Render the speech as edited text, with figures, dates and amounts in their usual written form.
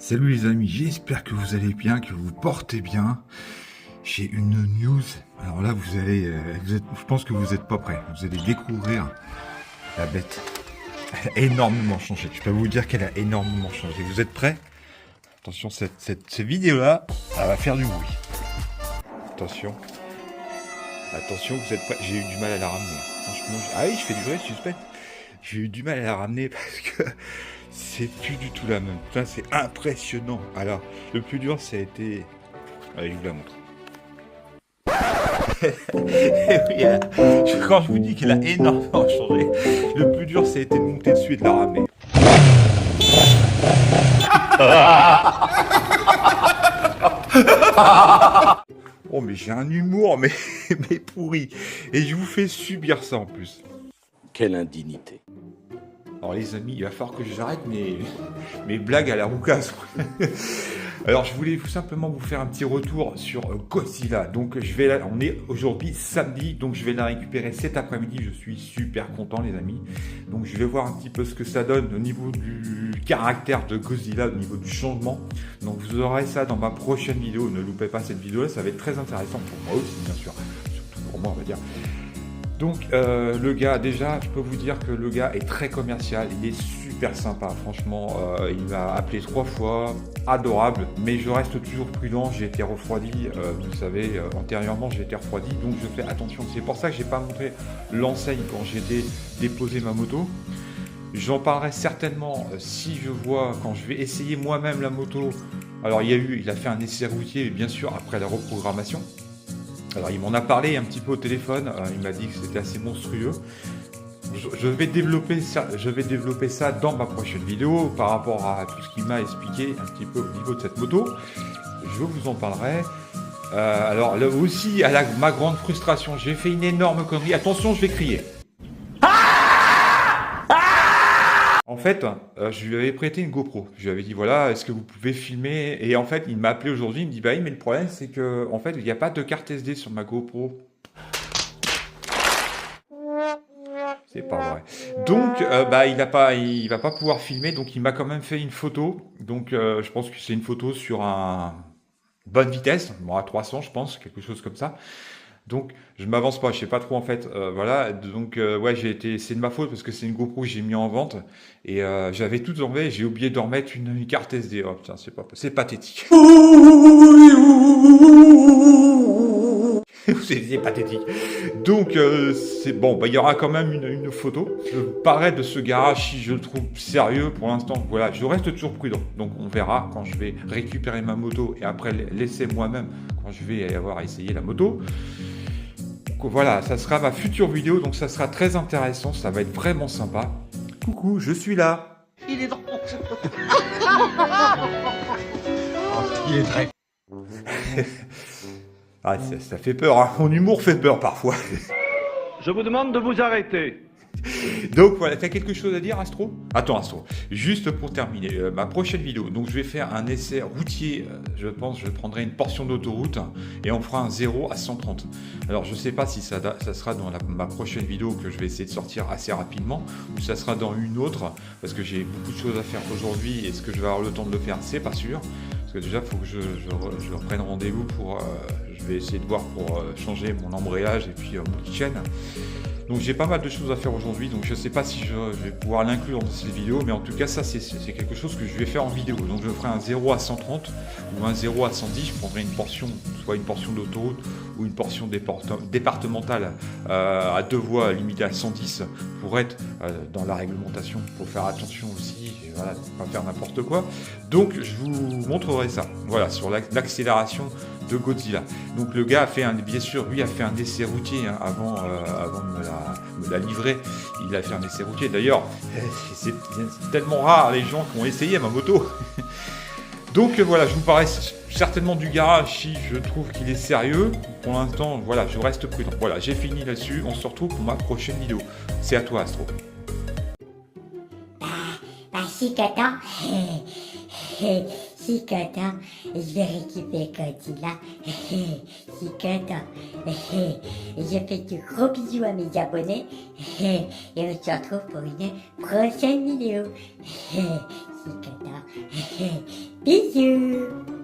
Salut les amis, j'espère que vous allez bien, que vous vous portez bien. J'ai une news. Alors là, je pense que vous n'êtes pas prêts. Vous allez découvrir la bête. Elle a énormément changé. Je peux vous dire qu'elle a énormément changé. Vous êtes prêts? Attention, cette vidéo-là, elle va faire du bruit. Attention. Attention, vous êtes prêts? J'ai eu du mal à la ramener. Franchement, ah oui, je fais du vrai suspect. J'ai eu du mal à la ramener parce que c'est plus du tout la même. Putain, c'est impressionnant. Alors, le plus dur, ça a été... Allez, je vous la montre. Oui, quand je vous dis qu'elle a énormément changé, le plus dur, ça a été de monter dessus et de la ramener. Oh, mais j'ai un humour, mais pourri. Et je vous fais subir ça en plus. Quelle indignité. Alors les amis, il va falloir que j'arrête mes blagues à la roucasse. Alors je voulais tout simplement vous faire un petit retour sur Godzilla. Donc on est aujourd'hui samedi, donc je vais la récupérer cet après-midi. Je suis super content les amis. Donc je vais voir un petit peu ce que ça donne au niveau du caractère de Godzilla, au niveau du changement. Donc vous aurez ça dans ma prochaine vidéo. Ne loupez pas cette vidéo là, ça va être très intéressant pour moi aussi bien sûr. Surtout pour moi on va dire. Donc le gars, déjà, je peux vous dire que le gars est très commercial, il est super sympa, franchement, il m'a appelé 3 fois, adorable, mais je reste toujours prudent, j'ai été refroidi, vous savez, antérieurement j'ai été refroidi, donc je fais attention, c'est pour ça que j'ai pas montré l'enseigne quand j'ai déposé ma moto. J'en parlerai certainement si je vois, quand je vais essayer moi-même la moto. Alors il a fait un essai routier, bien sûr, après la reprogrammation. Alors il m'en a parlé un petit peu au téléphone, il m'a dit que c'était assez monstrueux. Je vais développer ça dans ma prochaine vidéo par rapport à tout ce qu'il m'a expliqué un petit peu au niveau de cette moto. Je vous en parlerai. Alors là aussi, ma grande frustration, j'ai fait une énorme connerie. Attention, je vais crier. En fait, je lui avais prêté une GoPro. Je lui avais dit, voilà, est-ce que vous pouvez filmer? Et en fait, il m'a appelé aujourd'hui, il me dit, bah oui, mais le problème, c'est que, en fait, il n'y a pas de carte SD sur ma GoPro. C'est pas vrai. Donc, il va pas pouvoir filmer, donc il m'a quand même fait une photo. Donc, je pense que c'est une photo sur bonne vitesse, bon, à 300, je pense, quelque chose comme ça. Donc, je m'avance pas, je sais pas trop en fait, voilà. Donc, ouais, c'est de ma faute parce que c'est une GoPro que j'ai mis en vente et j'avais tout enlevé, j'ai oublié de remettre une carte SD. Oh putain, c'est pathétique. C'est pathétique. Donc, c'est bon, bah, il y aura quand même une photo. Je parais de ce garage si je le trouve sérieux pour l'instant. Voilà, je reste toujours prudent. Donc, on verra quand je vais récupérer ma moto et après laisser moi-même quand je vais avoir essayé la moto. Donc, voilà, ça sera ma future vidéo, donc ça sera très intéressant, ça va être vraiment sympa. Coucou, je suis là. Il est drôle. Il est très... Ah, ça fait peur, hein. Mon humour fait peur parfois. Je vous demande de vous arrêter. Donc voilà, t'as quelque chose à dire Astro? Attends Astro, juste pour terminer, ma prochaine vidéo, donc je vais faire un essai routier, je pense, je prendrai une portion d'autoroute et on fera un 0 à 130. Alors je sais pas si ça sera dans ma prochaine vidéo que je vais essayer de sortir assez rapidement ou ça sera dans une autre parce que j'ai beaucoup de choses à faire aujourd'hui et est-ce que je vais avoir le temps de le faire, c'est pas sûr. Parce que déjà, il faut que je reprenne rendez-vous pour... je vais essayer de voir pour changer mon embrayage et puis mon kitchen. Donc j'ai pas mal de choses à faire aujourd'hui, donc je sais pas si je vais pouvoir l'inclure dans cette vidéo, mais en tout cas ça c'est quelque chose que je vais faire en vidéo. Donc je ferai un 0 à 130 ou un 0 à 110, je prendrai une portion, soit une portion d'autoroute ou une portion départementale à 2 voies limitée à 110 pour être dans la réglementation, pour faire attention aussi, et voilà, pas faire n'importe quoi. Donc je vous montrerai ça, voilà, sur l'accélération de Godzilla. Donc le gars a fait bien sûr, lui a fait un essai routier hein, avant de me la livrer. Il a fait un essai routier. D'ailleurs, c'est tellement rare les gens qui ont essayé ma moto. Donc voilà, je vous parlerai certainement du garage si je trouve qu'il est sérieux. Pour l'instant, voilà, je reste prudent. Voilà, j'ai fini là-dessus. On se retrouve pour ma prochaine vidéo. C'est à toi, Astro. Si qu'attends, si qu'attends, je vais récupérer Godzilla. Si qu'attends, je fais de gros bisous à mes abonnés et on se retrouve pour une prochaine vidéo. Si qui est content. Bisous.